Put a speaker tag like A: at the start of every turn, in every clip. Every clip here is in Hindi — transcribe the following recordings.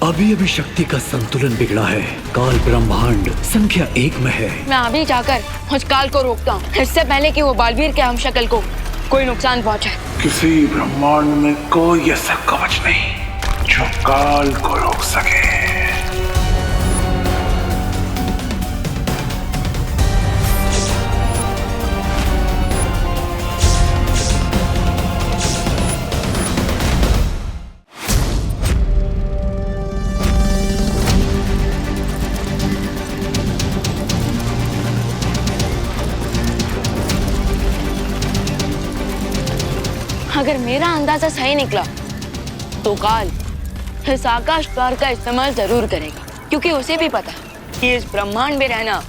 A: अभी अभी शक्ति का संतुलन बिगड़ा है। काल ब्रह्मांड संख्या 1 में है।
B: मैं अभी जाकर उस काल को रोकता हूँ, इससे पहले कि वो बालवीर के हमशक्ल को कोई नुकसान पहुँचाए।
C: किसी ब्रह्मांड में कोई ऐसा कवच नहीं जो काल को रोक सके।
B: अगर मेरा अंदाजा सही निकला तो काल इस आकाश द्वार का इस्तेमाल जरूर करेगा, क्योंकि उसे भी पता है कि इस ब्रह्मांड में रहना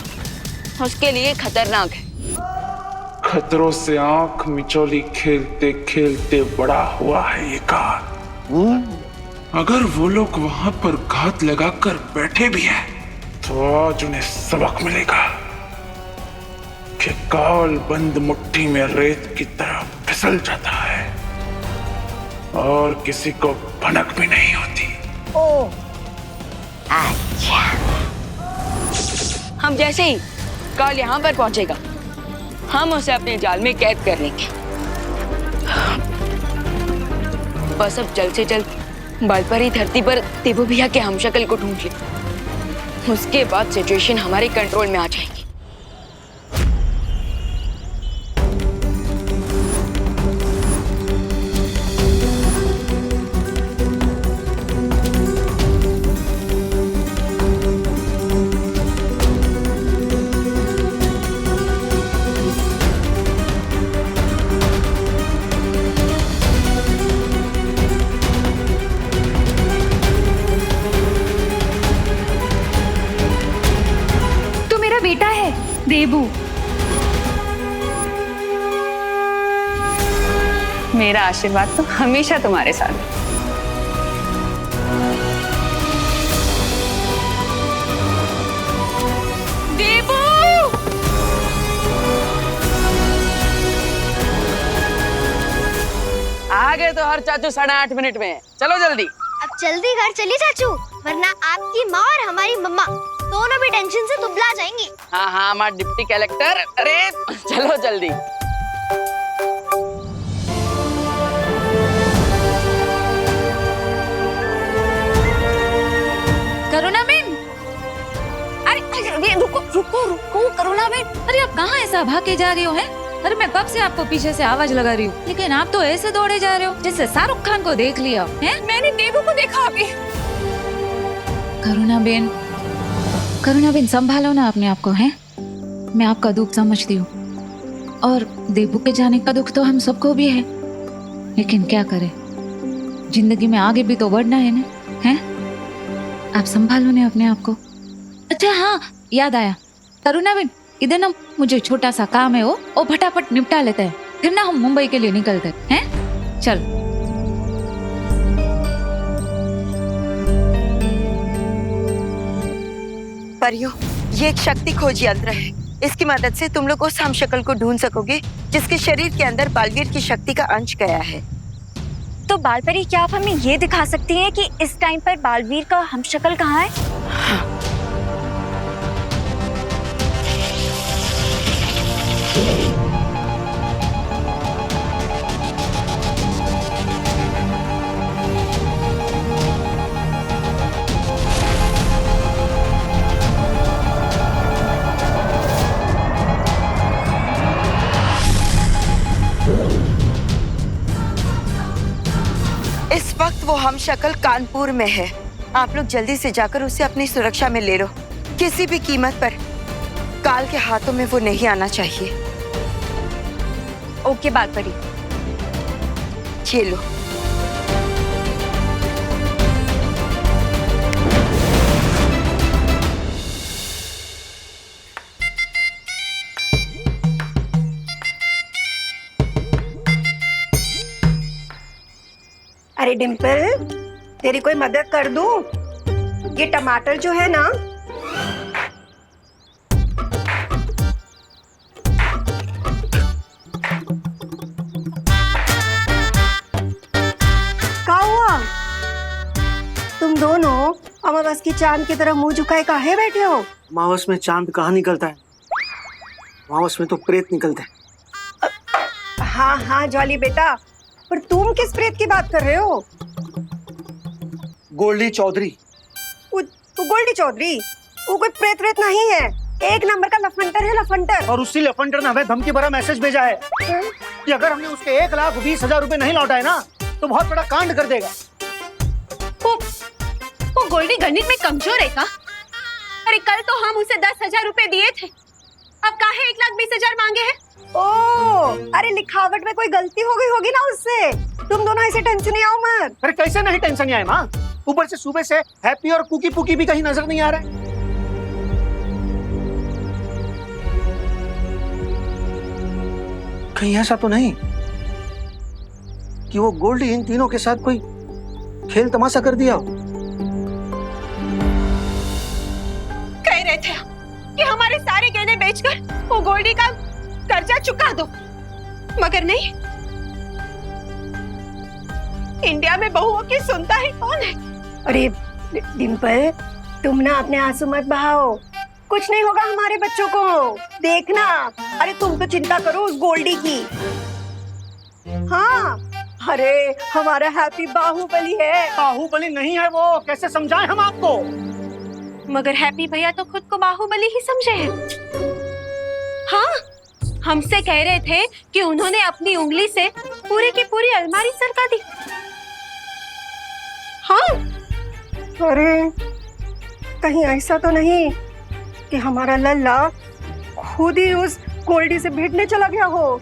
B: उसके लिए खतरनाक है।
C: खतरों से आंख मिचौली खेलते खेलते बड़ा हुआ है ये काल। अगर वो लोग वहां पर घात लगाकर बैठे भी हैं, तो आज उन्हें सबक मिलेगा कि काल बंद मुट्ठी में रेत की तरह फिसल जाता है और किसी को भनक भी नहीं होती।
B: ओह, अच्छा। हम जैसे ही काल यहाँ पर पहुंचेगा, हम उसे अपने जाल में कैद कर लेंगे। बस अब जल्द से जल्द बालपरी धरती पर देवू भैया के हमशक्ल को ढूंढ ले। उसके बाद सिचुएशन हमारे कंट्रोल में आ जाएगी।
D: बेटा है देबू। मेरा आशीर्वाद तो हमेशा तुम्हारे साथ है। देबू!
B: आ गए तो हर चाचू 8:30 मिनट में। चलो जल्दी।
E: अब जल्दी घर चलिए चाचू, वरना आपकी माँ और हमारी मम्मा दोनों भी टेंशन से दुबला जाएंगी।
B: हाँ हाँ, हमारा डिप्टी कलेक्टर। अरे चलो जल्दी।
D: करुणा बेन, अरे रुको रुको रुको करुणा बेन, अरे आप कहाँ ऐसा भाग के जा रही हो? हैं? अरे मैं कब से आपको पीछे से आवाज लगा रही हूँ, लेकिन आप तो ऐसे दौड़े जा रहे हो जैसे शाहरुख खान को देख लिया है। मैंने देवू को देखा अभी। करुणा बेन संभालो ना अपने आप को। है मैं आपका दुख समझती हूँ, और देवू के जाने का दुख तो हम सबको भी है, लेकिन क्या करें, जिंदगी में आगे भी तो बढ़ना है ना। है आप संभालो ना अपने आप को। अच्छा हाँ, याद आया करुणा बेन, इधर ना मुझे छोटा सा काम है, वो फटाफट निपटा लेते हैं, फिर ना हम मुंबई के लिए निकलते हैं। चल।
F: परियों, ये एक शक्ति खोज यंत्र है। इसकी मदद से तुम लोग उस हमशक्ल को ढूंढ सकोगे जिसके शरीर के अंदर बालवीर की शक्ति का अंश गया है।
G: तो बालपरी, क्या आप हमें ये दिखा सकती हैं कि इस टाइम पर बालवीर का हमशक्ल कहाँ है?
F: हाँ। इस वक्त वो हमशक्ल कानपुर में है। आप लोग जल्दी से जाकर उसे अपनी सुरक्षा में ले लो। किसी भी कीमत पर काल के हाथों में वो नहीं आना चाहिए।
G: ओके बालपरी।
F: ये लो।
H: अरे डिम्पल, तेरी कोई मदद कर दूं? ये टमाटर जो है ना, क्या हुआ? तुम दोनों अमावस की चांद की तरह मुंह झुकाए काहे बैठे हो?
I: अमावस में चांद कहाँ निकलता है? अमावस में तो प्रेत निकलते हैं।
H: हाँ हाँ जॉली बेटा, पर तुम किस प्रेत की बात कर रहे हो?
I: गोल्डी चौधरी।
H: वो गोल्डी चौधरी वो कोई प्रेत व्रेत नहीं है, एक नंबर का लफंटर है, लफंटर।
I: और उसी लफंडर ने हमें धमकी भरा मैसेज भेजा है कि अगर हमने उसके 1,20,000 रुपए नहीं लौटाए ना तो बहुत बड़ा कांड कर देगा।
J: वो गोल्डी गणित में कमजोर है का? अरे कल तो हम उसे 10,000 रुपए दिए थे, अब काहे 1,20,000 मांगे हैं?
H: ओ, अरे लिखावट में कोई गलती हो गई होगी ना उससे। तुम दोनों ऐसे टेंशन नहीं आओ मत।
I: अरे कैसे नहीं टेंशन आए माँ? ऊपर से सुबह से हैप्पी और कुकी पुकी भी कहीं नजर नहीं आ रहा है। कहीं ऐसा तो नहीं कि वो गोल्डी इन तीनों के साथ कोई खेल तमाशा कर दिया हो?
J: कह रहे थे कि हमारे सारे गहने बेचकर वो गोल्डी का कर्जा चुका दो, मगर नहीं। इंडिया में बहुओं की सुनता ही कौन है?
H: अरे डिम्पल, तुम ना अपने आंसू मत बहाओ, कुछ नहीं होगा हमारे बच्चों को, देखना। अरे तुम तो चिंता करो उस गोल्डी की। हाँ, अरे हमारा हैप्पी बाहुबली है।
I: बाहुबली नहीं है वो, कैसे समझाएं हम आपको?
J: मगर हैप्पी भैया तो खुद को बाहुबली ही समझे हैं। हाँ, हमसे कह रहे थे कि उन्होंने अपनी उंगली से पूरी की पूरी अलमारी सरका दी। हाँ,
H: अरे कहीं ऐसा तो नहीं कि हमारा लल्ला खुद ही उस गोल्डी से भिड़ने चला गया हो?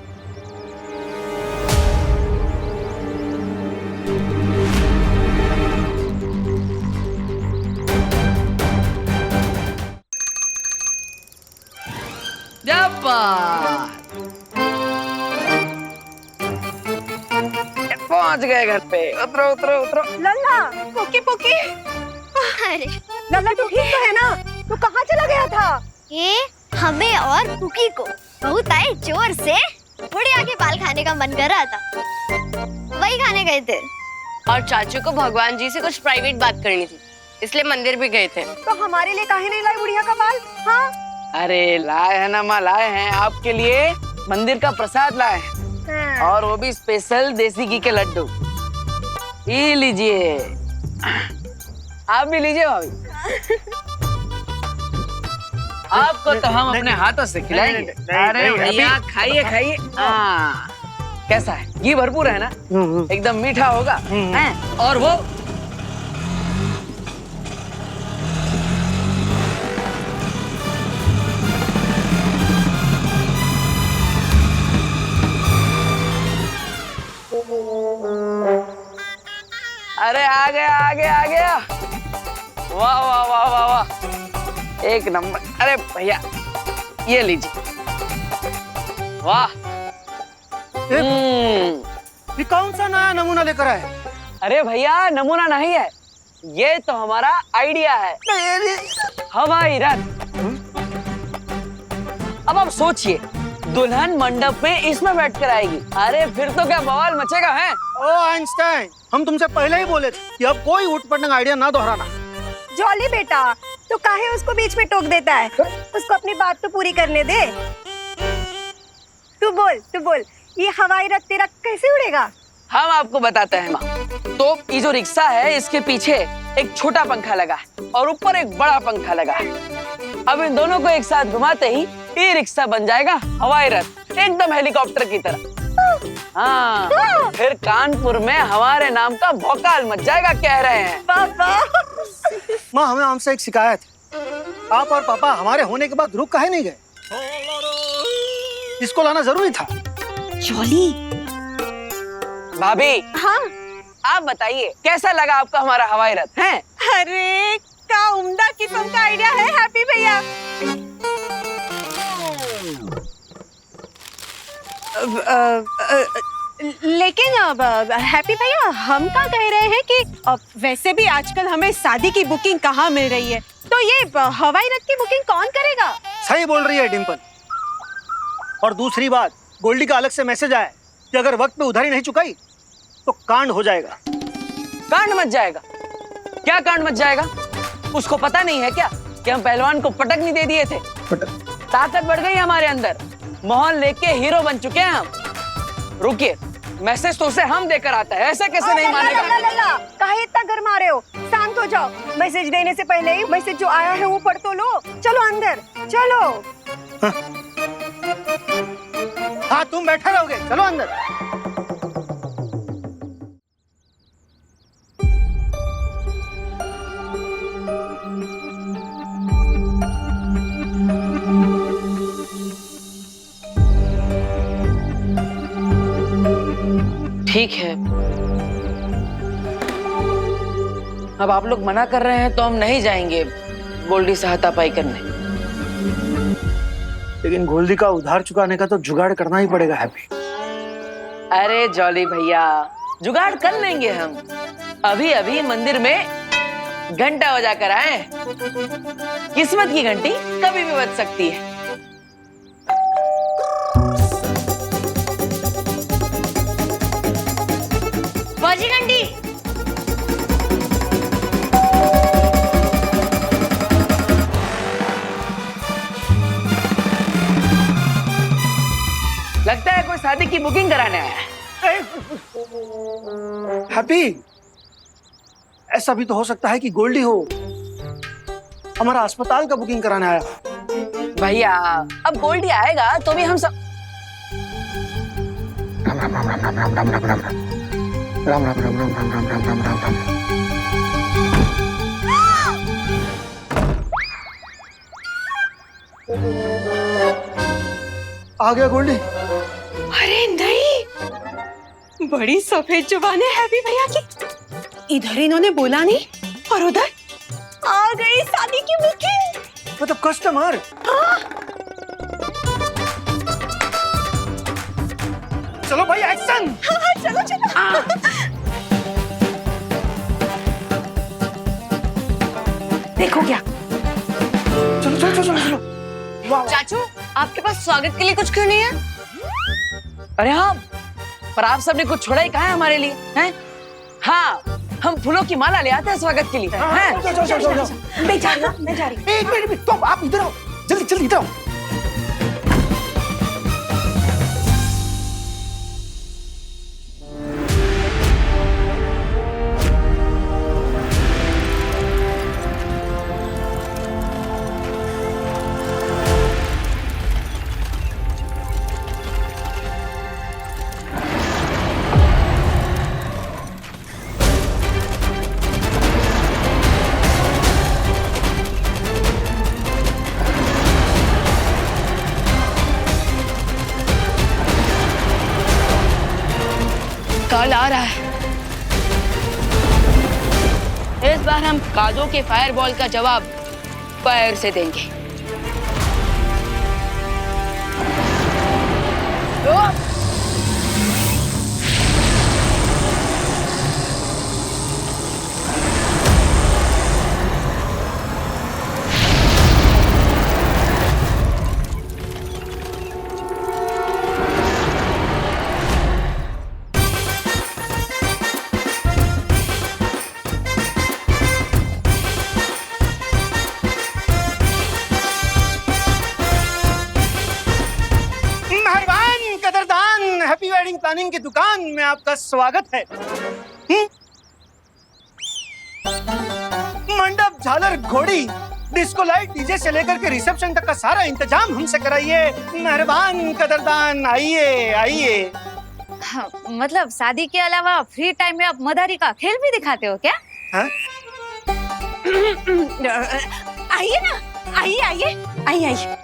B: पहुंच गए घर पे। उतरो उतरो उतरो।
H: लल्ला, पोकी पोकी,
E: अरे
H: लल्ला तू ठीक तो है ना? तू कहाँ चला गया था?
E: ये हमें और कुकी को बहुत आए जोर से बुढ़िया के बाल खाने का मन कर रहा था, वही खाने गए थे।
B: और चाचू को भगवान जी से कुछ प्राइवेट बात करनी थी, इसलिए मंदिर भी गए थे।
H: तो हमारे लिए काहे नहीं लाई बुढ़िया का बाल? हाँ,
K: अरे लाए हैं ना माँ, लाए हैं आपके लिए, मंदिर का प्रसाद लाए हैं, और वो भी स्पेशल देसी घी के लड्डू। ये लीजिए, आप भी लीजिए भाभी। आपको तो हम अपने हाथों से खिलाएंगे। अरे भैया खाइए खाइए। हाँ, कैसा है? घी भरपूर है ना, एकदम मीठा होगा। हैं? और वो अरे आ गया आ गया आ गया। वाह वाह वाह वाह वाह, एक नंबर। अरे भैया ये लीजिए। वाह,
I: ये कौन सा नया नमूना लेकर आए?
K: अरे भैया नमूना नहीं है, ये तो हमारा आइडिया है, हवाई रथ। अब आप सोचिए, दुल्हन मंडप में इसमें बैठकर आएगी, अरे फिर तो क्या बवाल मचेगा है।
I: ओ आइंस्टाइन, हम तुमसे पहले ही बोले थे कि अब कोई उठपटंग आइडिया ना दोहराना।
H: जॉली बेटा, तो काहे उसको बीच में टोक देता है? उसको अपनी बात तो पूरी करने दे। तू बोल, ये हवाई रथ तेरा कैसे उड़ेगा?
K: हम आपको बताते हैं माँ। तो ये जो रिक्शा है, इसके पीछे एक छोटा पंखा लगा है और ऊपर एक बड़ा पंखा लगा है। अब इन दोनों को एक साथ घुमाते ही ये रिक्शा बन जाएगा हवाई रथ, एकदम हेलीकॉप्टर की तरह। हाँ, फिर कानपुर में हमारे नाम का भौकाल मच जाएगा, कह रहे हैं।
I: माँ, हमें हमसे एक शिकायत है, आप और पापा हमारे होने के बाद रुक काहे नहीं गए? इसको लाना जरूरी था।
J: जॉली।
K: भाभी,
J: हाँ,
K: आप बताइए कैसा लगा आपका हमारा हवाई रथ है?
J: अरे क्या उम्दा किस्म का आइडिया है हैप्पी भैया। लेकिन अब हैप्पी भैया, हम क्या कह रहे हैं कि अब वैसे भी आजकल हमें शादी की बुकिंग कहाँ मिल रही है, तो ये हवाई रथ की बुकिंग कौन करेगा?
I: सही बोल रही है डिम्पल। और दूसरी बात, गोल्डी का अलग से मैसेज आया कि अगर वक्त पे उधारी नहीं चुकाई तो कांड हो जाएगा।
K: कांड मच जाएगा? क्या कांड मच जाएगा? उसको पता नहीं है क्या कि हम पहलवान को पटक नहीं दे दिए थे? ताकत बढ़ गई हमारे अंदर, मोहन लेके हीरो बन चुके हैं हम। रुकिए, मैसेज तो उसे हम देकर आता है, ऐसे कैसे नहीं मानेगा?
H: काहे इतना गरमा रहे हो? शांत हो जाओ। मैसेज देने से पहले ही मैसेज जो आया है वो पढ़ तो लो। चलो अंदर चलो।
I: हाँ तुम बैठे रहोगे, चलो अंदर।
K: ठीक है, अब आप लोग मना कर रहे हैं तो हम नहीं जाएंगे गोल्डी से हाथापाई करने।
I: लेकिन गोल्डी का उधार चुकाने का तो जुगाड़ करना ही पड़ेगा हैप्पी।
K: अरे जॉली भैया, जुगाड़ कर लेंगे हम। अभी अभी मंदिर में घंटा बजा कर आए। किस्मत की घंटी कभी भी बज सकती है।
B: बाजी घंटी।
K: लगता है कोई शादी की बुकिंग कराने आया है।
I: हैप्पी, ऐसा भी तो हो सकता है कि गोल्डी हो हमारा अस्पताल का बुकिंग कराने आया।
K: भैया अब गोल्डी आएगा तो भी हम सब
I: राम राम राम राम राम राम राम राम राम राम राम राम राम राम राम राम राम राम राम। आ गया गोल्डी।
J: अरे नहीं, बड़ी सफेद जुबान है हैप्पी भैया की। इधर इन्होंने बोला नहीं और उधर आ गई शादी की बुकिंग।
I: मतलब कस्टमर। चलो भाई एक्शन।
J: हाँ, चलो चलो। देखो क्या।
I: चलो चलो चलो चलो।
B: चाचू, आपके पास स्वागत के लिए कुछ क्यों नहीं है?
K: अरे हाँ, पर आप सबने कुछ छोड़ा ही कहा है हमारे लिए, हैं? हाँ, हम फूलों की माला ले आते हैं स्वागत के लिए, हैं?
H: मैं जा रही।
I: एक मिनट, तो आप इधर आओ, जल्दी जल्दी इधर आओ।
B: काल आ रहा है। इस बार हम काजों के फायरबॉल का जवाब फायर से देंगे।
I: हैप्पी वेडिंग प्लानिंग की दुकान में आपका स्वागत है। मंडप, झालर, घोड़ी, डिस्को लाइट, डीजे से लेकर के रिसेप्शन तक का सारा इंतजाम हमसे कराइए। मेहरबान कदरदान, आइए आइए।
D: हाँ, मतलब शादी के अलावा फ्री टाइम में आप मदारी का खेल भी दिखाते हो क्या?
I: हाँ?
J: आइए ना, आइए आइए आइए आइए।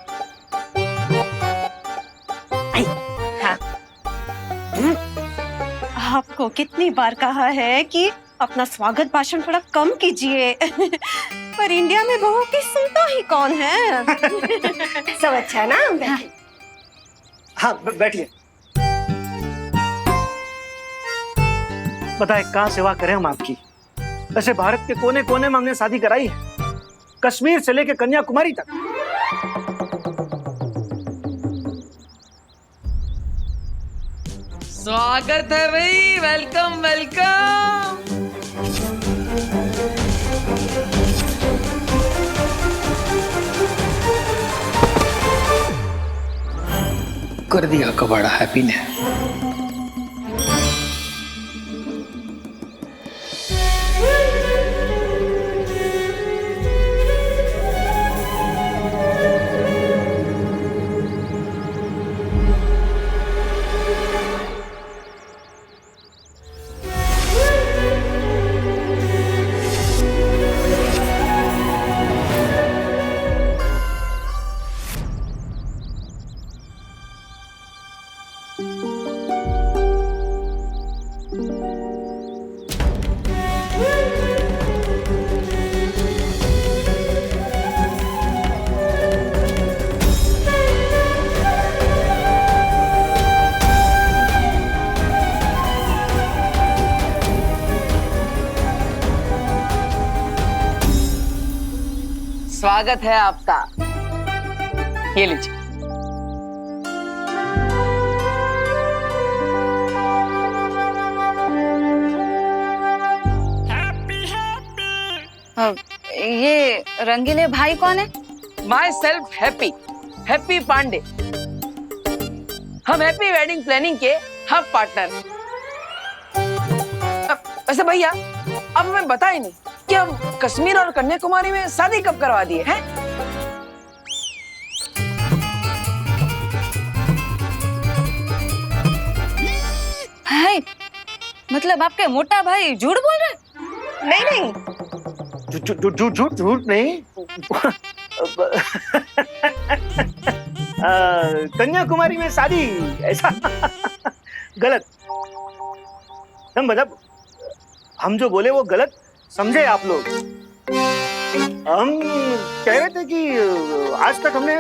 J: आपको कितनी बार कहा है कि अपना स्वागत भाषण थोड़ा कम कीजिए। पर इंडिया में बहू की सुनता ही कौन है।
H: सब अच्छा है ना?
I: हाँ बैठिए। बताए कहाँ सेवा करें हम आपकी। वैसे भारत के कोने कोने में हमने शादी कराई है, कश्मीर से लेकर कन्याकुमारी तक।
K: स्वागत है भाई, वेलकम वेलकम।
A: कर दिया कबाड़ा हैप्पी ने।
K: स्वागत है आपका। ये लीजिए।
D: ये रंगीले भाई कौन है?
K: Myself Happy, Happy Pandey. हम हैप्पी वेडिंग प्लानिंग के हम पार्टनर हैं। वैसे भैया अब हमें बता ही नहीं कि हम कश्मीर और कन्याकुमारी में शादी कब करवा दिए हैं?
D: भाई मतलब आपके मोटा भाई झूठ बोल रहे?
H: नहीं नहीं,
I: झूठ नहीं। कन्याकुमारी में शादी ऐसा गलत। हम मतलब हम जो बोले वो गलत समझे आप लोग। हम कह रहे थे कि आज तक हमने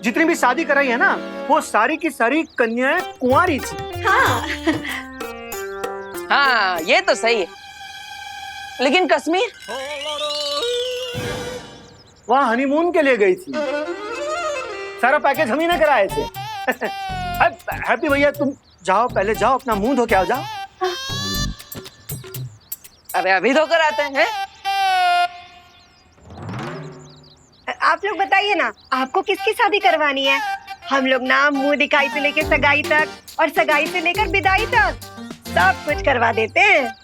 I: जितनी भी शादी कराई है ना, वो सारी की सारी कन्याएं कुंवारी थी।
K: हाँ ये तो सही है, लेकिन कश्मीर
I: वहाँ हनीमून के लिए गई थी। सारा पैकेज हम ही ने कराए थे। हैप्पी भैया तुम जाओ, पहले जाओ अपना मुंह धो के आओ, जाओ।
K: अरे अभी धोकर आते हैं।
H: आप लोग बताइए ना, आपको किसकी शादी करवानी है? हम लोग ना मुंह दिखाई से लेकर सगाई तक और सगाई से लेकर विदाई तक सब कुछ करवा देते हैं।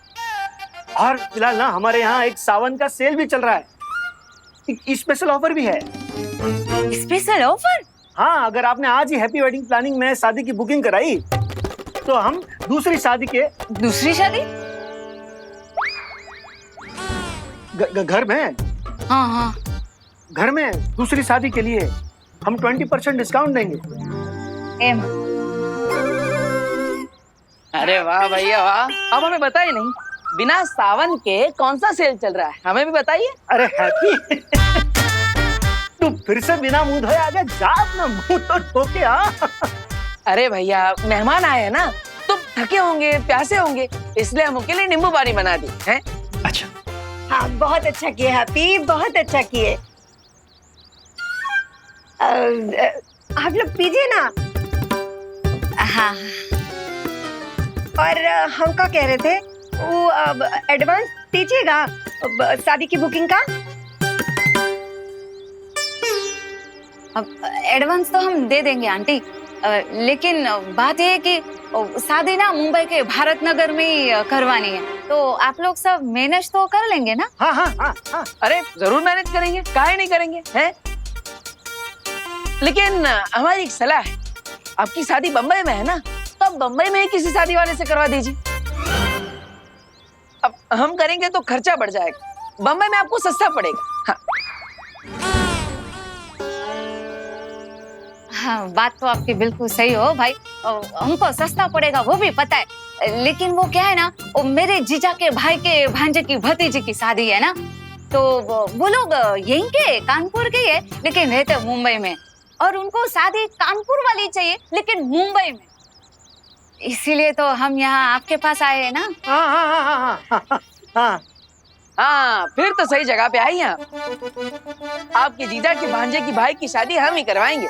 I: और फिलहाल ना हमारे यहाँ एक सावन का सेल भी चल रहा है, एक स्पेशल ऑफर भी है।
D: Special offer?
I: हाँ, अगर आपने आज ही हैप्पी वेडिंग प्लानिंग में शादी की बुकिंग कराई तो हम दूसरी शादी के
D: दूसरी शादी?
I: घर में,
D: हाँ हाँ,
I: घर में दूसरी शादी के लिए हम 20% डिस्काउंट देंगे।
D: एम।
K: अरे वाह भैया वाह, अब हमें बताइए नहीं, बिना सावन के कौन सा सेल चल रहा है, हमें भी बताइए।
I: अरे हैप्पी तू फिर से बिना मुंह धोए आ गया, जा अपना मुंह तो धो के आ।
K: अरे भैया मेहमान आए हैं ना, तो थके होंगे, प्यासे होंगे, इसलिए हम उनके लिए नींबू पानी बना दी है।
A: अच्छा
H: हाँ बहुत अच्छा किए हैप्पी, बहुत अच्छा किए। आप लोग पीजिए ना।
D: हाँ।
H: और हम क्या कह रहे थे, वो एडवांस दीजिएगा शादी की बुकिंग का।
D: अब एडवांस तो हम दे देंगे आंटी, लेकिन बात ये है कि शादी ना मुंबई के भारत नगर में ही करवानी है, तो आप लोग सब मैनेज तो कर लेंगे ना?
I: हाँ हाँ हाँ हाँ।
K: अरे जरूर मैनेज करेंगे, काहे नहीं करेंगे हैं? लेकिन हमारी एक सलाह है, आपकी शादी बम्बई में है ना, तो आप बम्बई में ही किसी शादी वाले से करवा दीजिए। अब हम करेंगे तो खर्चा बढ़ जाएगा, बम्बई में आपको सस्ता पड़ेगा। हाँ।
D: हाँ बात तो आपकी बिल्कुल सही हो भाई, हमको सस्ता पड़ेगा वो भी पता है, लेकिन वो क्या है ना, वो मेरे जीजा के भाई के भांजे की भतीजी की शादी है ना, तो वो लोग यहीं के कानपुर के है, लेकिन रहते मुंबई में, और उनको शादी कानपुर वाली चाहिए लेकिन मुंबई में, इसीलिए तो हम यहाँ आपके पास आए हैं ना।
I: हाँ हाँ हाँ हाँ हाँ हाँ
K: हाँ फिर तो सही जगह पे आई हैं आप। आपके जीजा के भांजे की भाई की शादी हम ही करवाएंगे।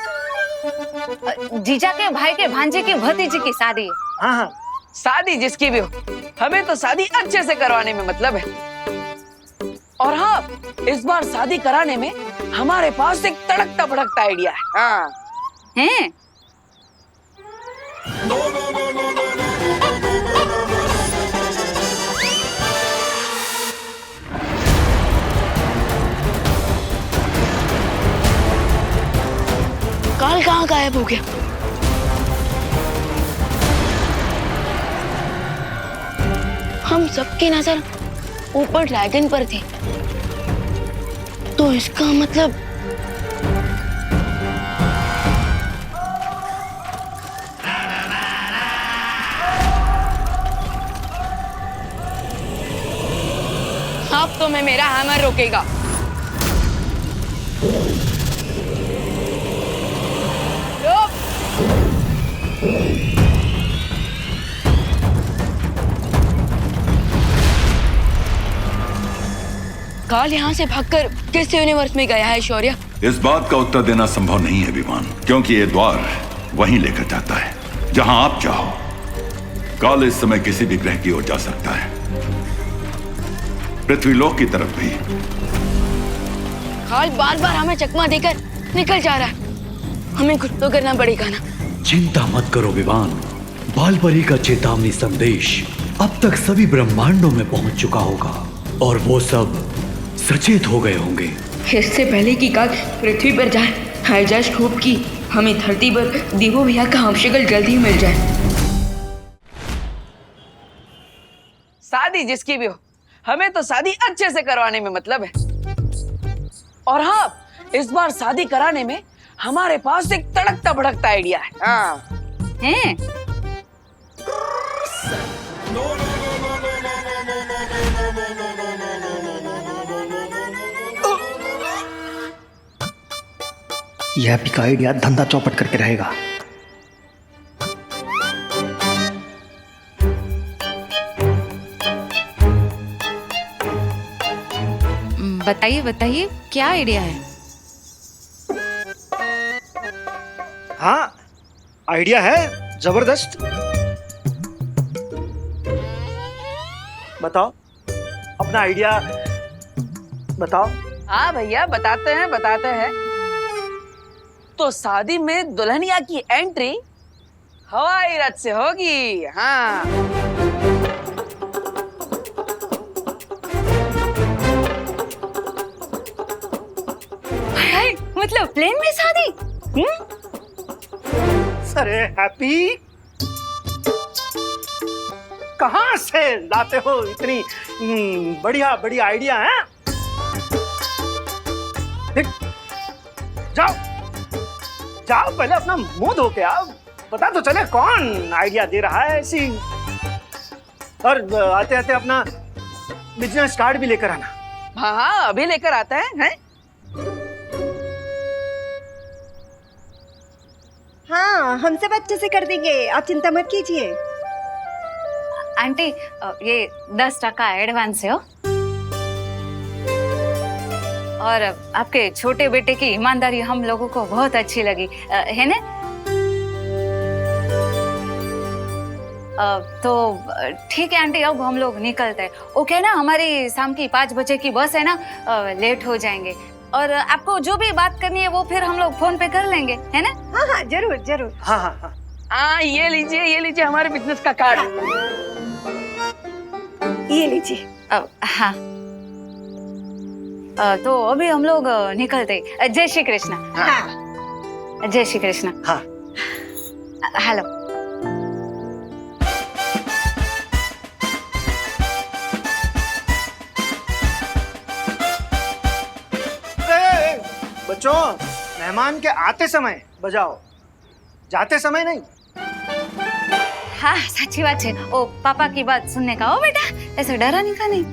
D: जीजा के भाई के भांजे की भतीजी की शादी है।
I: हाँ हाँ,
K: शादी जिसकी भी हो, हमें तो शादी अच्छे से करवाने में मतलब है। और हाँ, इस बार शादी कराने में हमारे पास एक तड़कता भड़कता आइडिया है। हाँ
D: हैं?
B: कहाँ गायब हो गया? हम सबकी नजर ऊपर ड्रैगन पर थी, तो इसका मतलब अब तो मैं मेरा हैमर रोकेगा। काल यहाँ से भागकर किस यूनिवर्स में गया है शौर्य?
L: इस बात का उत्तर देना संभव नहीं है विमान, क्योंकि ये द्वार वहीं लेकर जाता है जहां आप चाहो। काल इस समय किसी भी ग्रह की ओर जा सकता है, पृथ्वीलोक की तरफ भी।
B: काल बार बार हमें चकमा देकर निकल जा रहा है, हमें कुछ तो करना पड़ेगा ना।
A: चिंता मत करो विमान, बालपरी का चेतावनी संदेश अब तक सभी ब्रह्मांडों में पहुंच चुका होगा और वो सब सचेत हो गए होंगे।
B: इससे पहले कि काल पृथ्वी पर जाए, हाईजैस्ट होप की हमें धरती पर देवो भैया का हमशक्ल जल्दी ही मिल जाए।
K: शादी जिसकी भी हो, हमें तो शादी अच्छे से करवाने में मतलब है। और हाँ, इस बार शादी कराने में हमारे पास एक तड़कता भड़कता आइडिया है। हाँ
G: हैं?
I: यह हैप्पी का आइडिया धंधा चौपट करके रहेगा।
D: बताइए बताइए, क्या आइडिया है?
I: हाँ, आइडिया है जबरदस्त। बताओ अपना आइडिया बताओ।
K: हाँ भैया, बताते हैं। तो शादी में दुल्हनिया की एंट्री हवाई रथ से होगी। हाँ,
G: मतलब प्लेन में शादी?
I: अरे हैप्पी, कहाँ से लाते हो इतनी बढ़िया बढ़िया आइडिया है? जाओ जाओ, पहले अपना मुंह धो के आओ, पता तो चले कौन आइडिया दे रहा है ऐसी। और आते आते अपना बिजनेस कार्ड भी लेकर आना।
K: हाँ, अभी लेकर आता है?
H: हाँ, हम सब अच्छे से कर देंगे, आप चिंता मत कीजिए।
D: आंटी, ये 10% एडवांस है। और आपके छोटे बेटे की ईमानदारी हम लोगों को बहुत अच्छी लगी, है ना? तो ठीक है आंटी, अब हम लोग निकलते हैं। ओके ना, हमारी शाम की 5 बजे की बस है ना, लेट हो जाएंगे। और आपको जो भी बात करनी है वो फिर हम लोग फोन पे कर लेंगे, है ना?
H: हाँ हाँ, जरूर जरूर।
I: हाँ हाँ हाँ।
K: हाँ, ये लीजिए हमारे बिजनेस का कार्ड।
H: ये लीजिए।
D: हाँ, तो अभी हम लोग निकलते। जय श्री कृष्ण।
H: हाँ।
D: जय श्री कृष्ण।
I: हाँ।
D: हेलो।
I: बच्चों, मेहमान के आते समय बजाओ, जाते समय नहीं।
D: हाँ, सच्ची बात है। ओ पापा की बात सुनने का। ओ बेटा, ऐसे डरा नहीं का नहीं।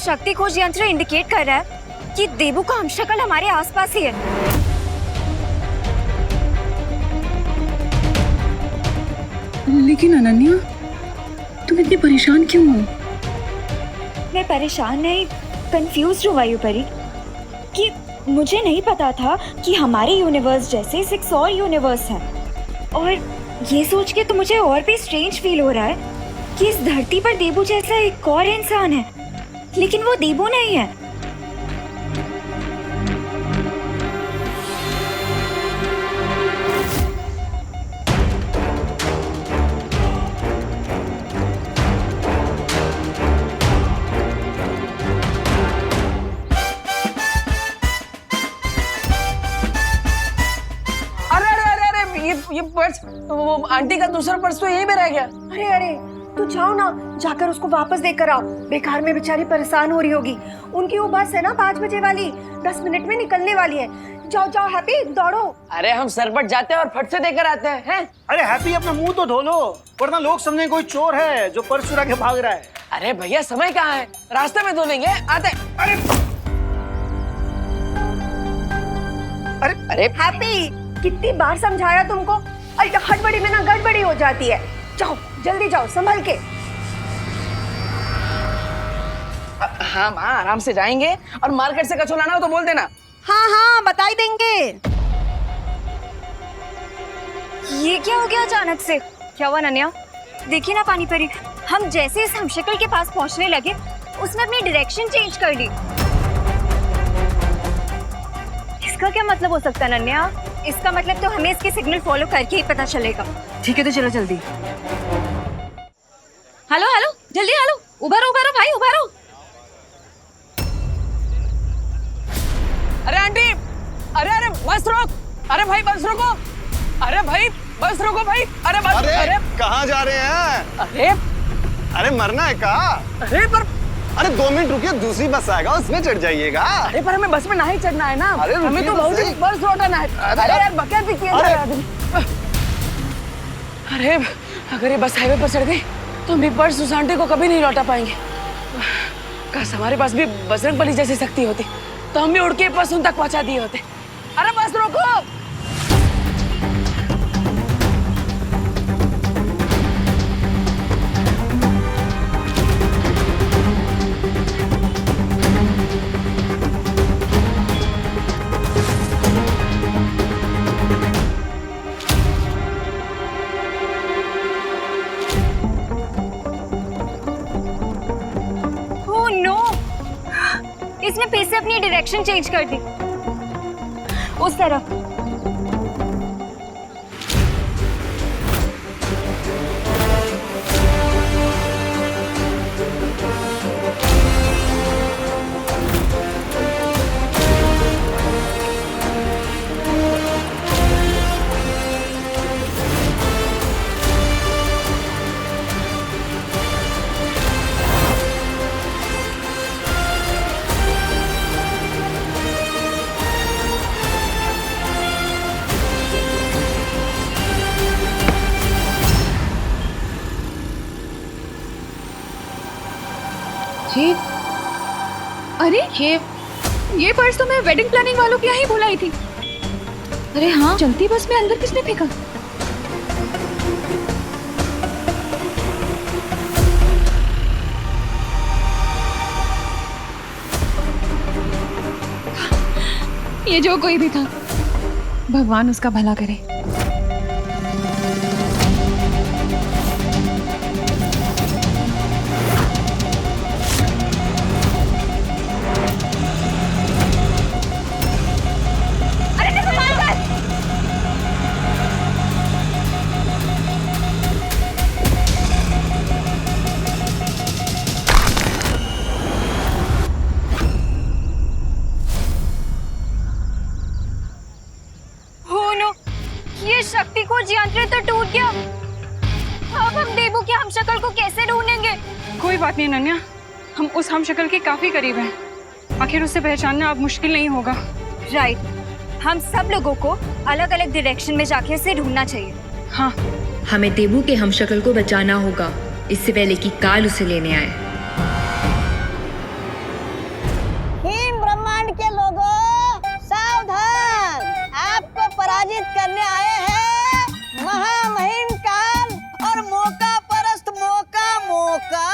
G: शक्ति खोज यंत्र इंडिकेट कर रहा है कि देबू का हमशक्ल हमारे आसपास ही है।
J: लेकिन अनन्या, तुम इतनी परेशान क्यों हो?
G: मैं परेशान नहीं, कंफ्यूज हूँ वायुपरी, कि मुझे नहीं पता था कि हमारे यूनिवर्स जैसे 6 और यूनिवर्स हैं। और ये सोच के तो मुझे और भी स्ट्रेंज फील हो रहा है कि इस धरती पर देबू जैसा एक और इंसान है, लेकिन वो देबू नहीं है।
K: ये पर्स, वो आंटी का दूसरा पर्स तो यहीं पे रह गया।
H: अरे अरे, तू जाओ ना, जाकर उसको वापस देकर आओ। बेकार में बेचारी परेशान हो रही होगी। उनकी वो बस है ना 5 बजे वाली, 10 मिनट में निकलने वाली है। जाओ जाओ हैप्पी, दौड़ो।
K: अरे हम सरपट जाते हैं और फट से देकर आते हैं।
I: अरे हैप्पी, अपना मुंह तो धो लो, वरना लोग समझेंगे कोई चोर है जो पर्स चुरा के भाग रहा है।
K: अरे भैया, समय कहाँ है, रास्ते में धो लेंगे, आते।
I: अरे अरे
K: अरे
H: हैप्पी, कितनी बार समझाया तुमको? अरे हड़बड़ी में ना गड़बड़ी हो जाती है। जाओ जल्दी जाओ, संभल के।
K: हाँ माँ, आराम से जाएंगे, और मार्केट से कचौड़ा लाना हो तो बोल देना।
H: हाँ हाँ, बता ही देंगे।
G: ये क्या हो गया अचानक से? क्या हुआ अनन्या? देखिए ना पानी परी, हम जैसे इस हमशक्ल के पास पहुंचने लगे, उसने अपनी डायरेक्शन चेंज कर दी। इसका क्या मतलब हो सकता है अनन्या? इसका मतलब तो हमें इसके सिग्नल फॉलो करके ही पता चलेगा।
J: ठीक है, तो चलो जल्दी। हेलो हेलो, जल्दी हेलो, उभरो उभरो भाई, उभरो।
K: अरे आंटी, अरे अरे बस रोक, अरे भाई बस रोको, अरे भाई बस रोको भाई, अरे बस।
M: अरे कहाँ जा रहे हैं? अरे मरना है का? अरे 2 मिनट रुकिए, दूसरी बस आएगा, उसमें चढ़ जाइएगा।
K: अरे पर हमें बस में नहीं चढ़ना है ना, हमें तो बहुत ही बस लौटाना है। अरे यार बकैत भी किया जा रहा है। अरे अगर ये बस हाईवे पर चढ़ गई तो हम पर्स उस आंटी को कभी नहीं लौटा पाएंगे। काश हमारे पास भी बजरंगबली जैसी शक्ति होती तो हम भी उड़ के पर्स उन तक पहुंचा दिए होते। अरे बस रोको।
G: इसने फिर से अपनी डायरेक्शन चेंज कर दी, उस तरफ।
D: अरे ये पर्स तो मैं वेडिंग प्लानिंग वालों के यहाँ ही भुलाई थी। अरे हाँ, चलती बस में अंदर किसने फेंका? ये जो कोई भी था, भगवान उसका भला करे।
G: शक्ति खोज यंत्र तो टूट गया। अब हम देबू के हमशक्ल को कैसे ढूंढेंगे?
J: कोई बात नहीं अनन्या, हम उस हमशक्ल के काफी करीब हैं। आखिर उसे पहचानना अब मुश्किल नहीं होगा।
G: राइट, हम सब लोगों को अलग अलग डायरेक्शन में जाके उसे ढूंढना चाहिए।
J: हाँ,
N: हमें देबू के हमशक्ल को बचाना होगा, इससे पहले कि काल उसे लेने आए।
O: करने आए हैं महामहिम काल और मौका परस्त मौका मौका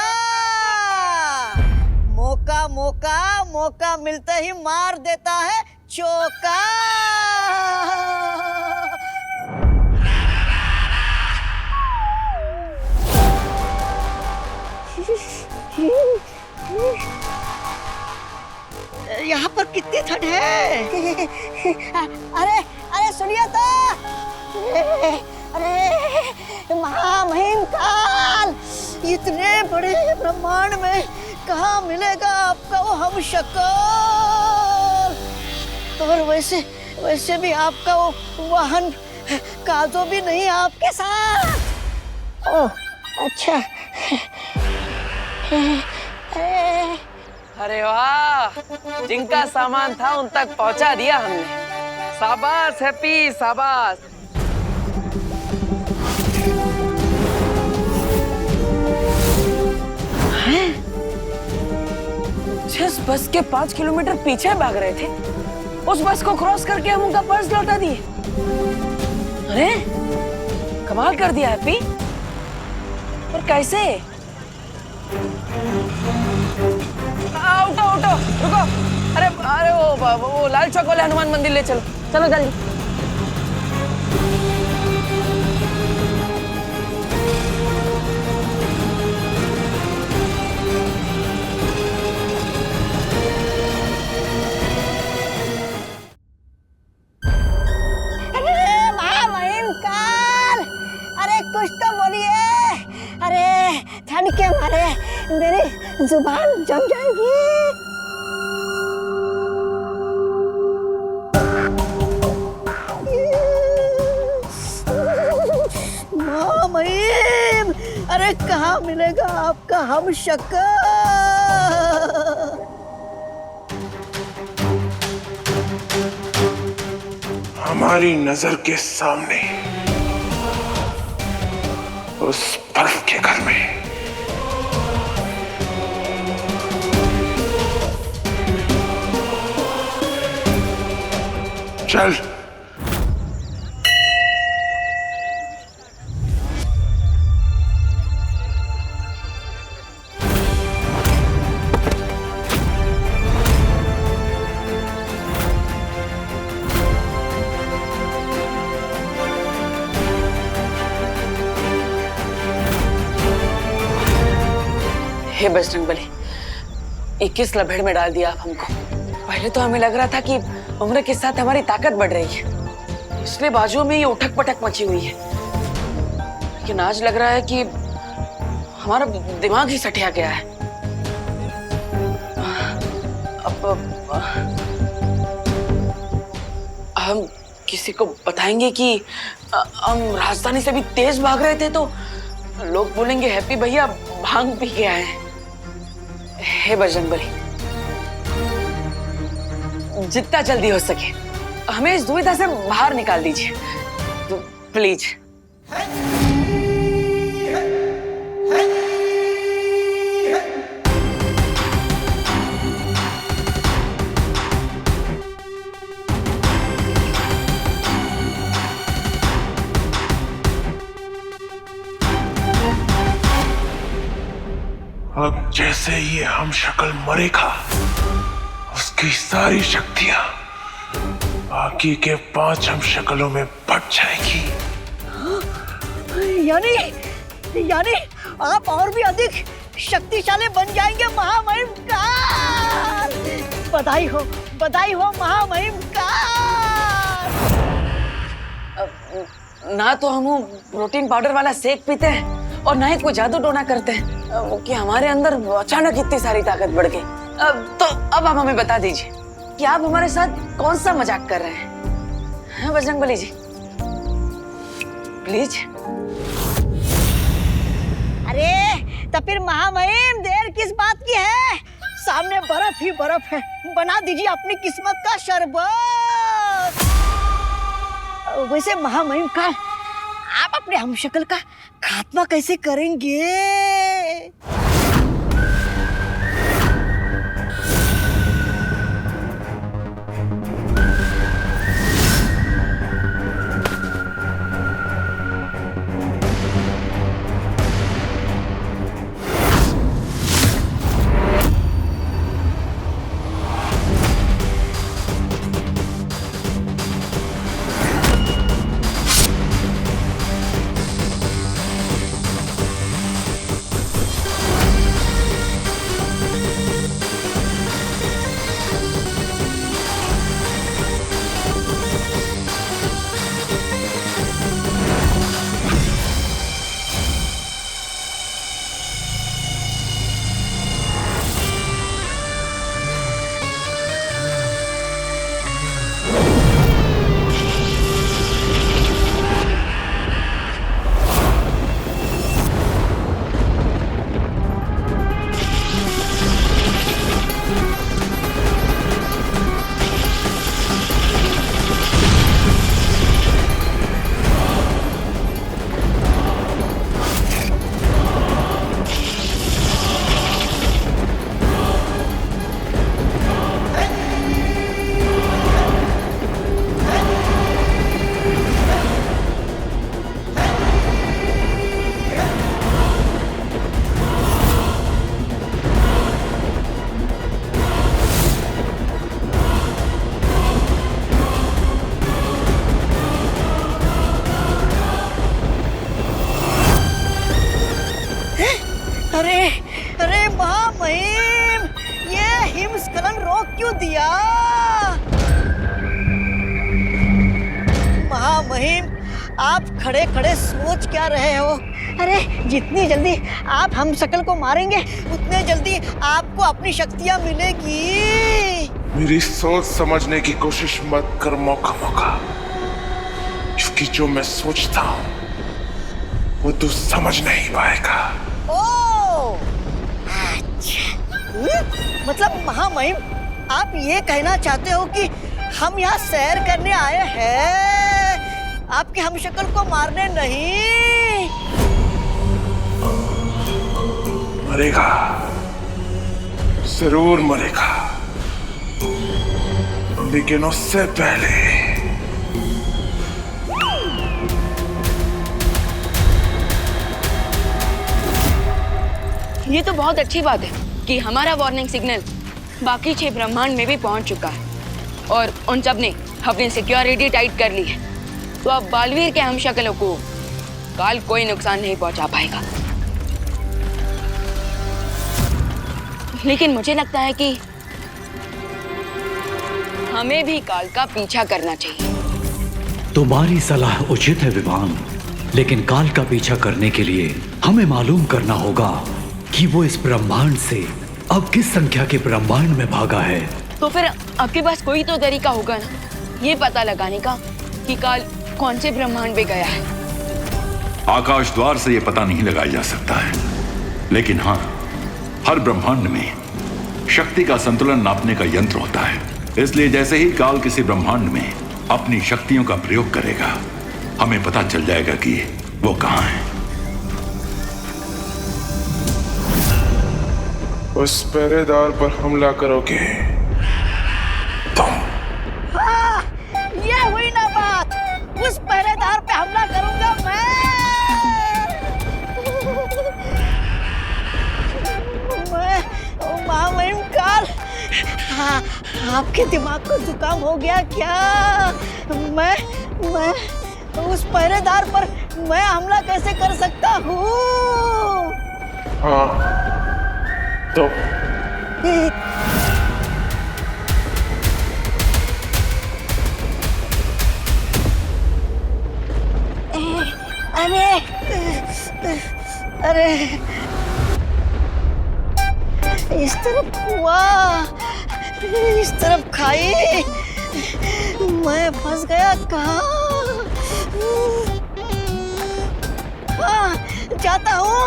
O: मौका मौका मौका मिलते ही मार देता है चौका। यहाँ पर कितनी ठंड है। अरे अरे सुनिए तो, अरे महामहिम काल, इतने बड़े ब्रह्मांड में कहाँ मिलेगा आपका वो हम शक्ल। और वैसे भी आपका वो वाहन काजो भी नहीं आपके साथ। ओह अच्छा।
K: अरे वाह, जिनका सामान था उन तक पहुंचा दिया हमने। शाबाश हैप्पी, शाबाश। जिस बस के 5 किलोमीटर पीछे भाग रहे थे, उस बस को क्रॉस करके हम उनका पर्स लौटा दिए। अरे कमाल कर दिया हैप्पी। और कैसे? उठो उठो, रुको। अरे अरे वो लाल चौक वाले हनुमान मंदिर ले चलो, चलो जल्दी।
O: अरे महामहिम काल, अरे कुछ तो बोलिए। अरे ठंड के मारे मेरी जुबान जम जाएगी। महामहिम, अरे कहाँ मिलेगा आपका हम शक्ल।
C: हमारी नजर के सामने उस बर्फ के घर में चल।
K: हे बजरंगबली, 21 लभेड़ में डाल दिया आप हमको। पहले तो हमें लग रहा था कि उम्र के साथ हमारी ताकत बढ़ रही है, इसलिए बाजुओं में ये उठक पटक मची हुई है। लेकिन आज लग रहा है कि हमारा दिमाग ही सटिया गया है। अब हम किसी को बताएंगे कि हम राजधानी से भी तेज भाग रहे थे तो लोग बोलेंगे हैप्पी भैया भांग पी के आए हैं। हे बजरंगबली, जितना जल्दी हो सके हमें इस दुविधा से बाहर निकाल दीजिए, तो प्लीज।
C: अब जैसे ये हम शक्ल मरेगा, उसकी सारी शक्तियां बाकी के 5 हम शक्लों में बट जाएगी।
O: यानी आप और भी अधिक शक्तिशाली बन जाएंगे महामहिम काल। बधाई हो महामहिम काल।
K: ना तो हम प्रोटीन पाउडर वाला शेक पीते हैं और ना ही कोई जादू टोना करते हैं कि हमारे अंदर अचानक इतनी सारी ताकत बढ़ गई। तो अब आप हमें बता दीजिए कि आप हमारे साथ कौन सा मजाक कर रहे हैं। हाँ बजरंगबली जी, प्लीज।
O: अरे तो फिर महामहिम देर किस बात की है? सामने बर्फ ही बर्फ है, बना दीजिए अपनी किस्मत का शरबत। वैसे महामहिम काल, आप अपने हमशक्ल का खात्मा कैसे करेंगे? क्यों दिया? महामहिम, आप खड़े खड़े सोच क्या रहे हो? अरे जितनी जल्दी आप हम शकल को मारेंगे उतने जल्दी आपको अपनी शक्तियां मिलेगी।
C: मेरी सोच समझने की कोशिश मत कर मौका क्योंकि जो मैं सोचता हूँ वो तू समझ नहीं पाएगा।
O: ओ, अच्छा। मतलब महामहिम, आप ये कहना चाहते हो कि हम यहाँ सैर करने आए हैं, आपके हमशक्ल को मारने नहीं?
C: मरेगा, जरूर मरेगा, लेकिन उससे पहले
B: ये तो बहुत अच्छी बात है कि हमारा वार्निंग सिग्नल बाकी 6 ब्रह्मांड में भी पहुंच चुका है और उन सब ने अपनी सिक्योरिटी टाइट कर ली है। तो अब बालवीर के हमशक्लों को काल कोई नुकसान नहीं पहुंचा पाएगा। लेकिन मुझे लगता है कि हमें भी काल का पीछा करना चाहिए।
A: तुम्हारी सलाह उचित है विवान, लेकिन काल का पीछा करने के लिए हमें मालूम करना होगा कि वो इस ब्रह्मांड से अब किस संख्या के ब्रह्मांड में भागा है।
B: तो फिर आपके पास कोई तो तरीका होगा ना ये पता लगाने का कि काल कौन से ब्रह्मांड में गया है।
L: आकाश द्वार से यह पता नहीं लगाया जा सकता है, लेकिन हाँ, हर ब्रह्मांड में शक्ति का संतुलन नापने का यंत्र होता है। इसलिए जैसे ही काल किसी ब्रह्मांड में अपनी शक्तियों का प्रयोग करेगा, हमें पता चल जाएगा कि वो कहाँ है।
C: उस पहरेदार पर हमला करोगे तुम?
O: हाँ, ये हुई ना बात। उस पहरेदार पे हमला करूंगा मैं महामहिम काल। हाँ, आपके दिमाग को जुकाम हो गया क्या? मैं उस पहरेदार पर मैं हमला कैसे कर सकता हूँ?
C: हाँ तो
O: अरे इस तरफ हुआ, इस तरफ खाई, मैं फंस गया कहाँ? हाँ, जाता हूँ।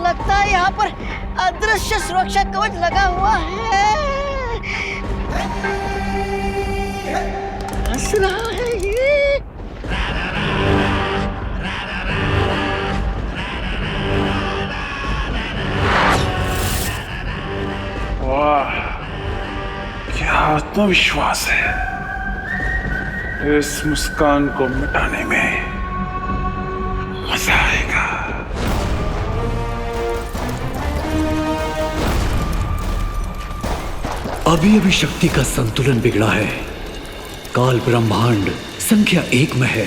O: लगता है यहाँ पर अदृश्य सुरक्षा कवच लगा हुआ है। हंस रहा है ये।
C: वाह, क्या आत्मविश्वास है। इस मुस्कान को मिटाने में मजा आएगा।
A: अभी शक्ति का संतुलन बिगड़ा है। काल ब्रह्मांड संख्या 1 में है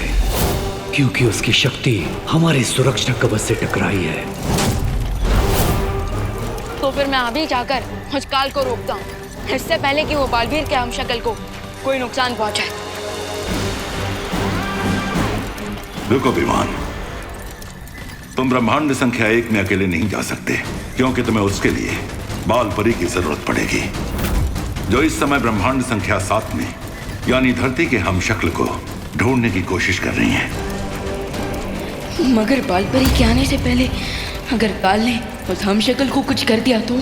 A: क्योंकि उसकी शक्ति हमारे सुरक्षा कवच से टकराई है।
B: तो फिर मैं अभी जाकर उस काल को रोकता हूँ, इससे पहले कि वो बालवीर के हमशक्ल को कोई नुकसान पहुंचाए।
L: रुको विमान, तुम ब्रह्मांड संख्या 1 में अकेले नहीं जा सकते, क्योंकि तुम्हें उसके लिए बाल परी की जरूरत पड़ेगी, जो इस समय ब्रह्मांड संख्या 7 में यानी धरती के हमशक्ल को ढूंढने की कोशिश कर रही हैं।
B: मगर बाल परी के आने से पहले अगर काल ने उस हमशक्ल को कुछ कर दिया तो?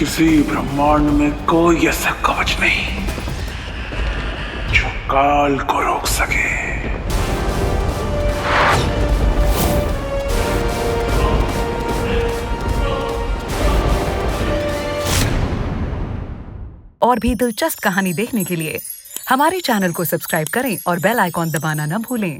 C: किसी ब्रह्मांड में कोई ऐसा कवच नहीं जो काल को रोक सके।
P: और भी दिलचस्प कहानी देखने के लिए हमारे चैनल को सब्सक्राइब करें और बेल आइकॉन दबाना न भूलें।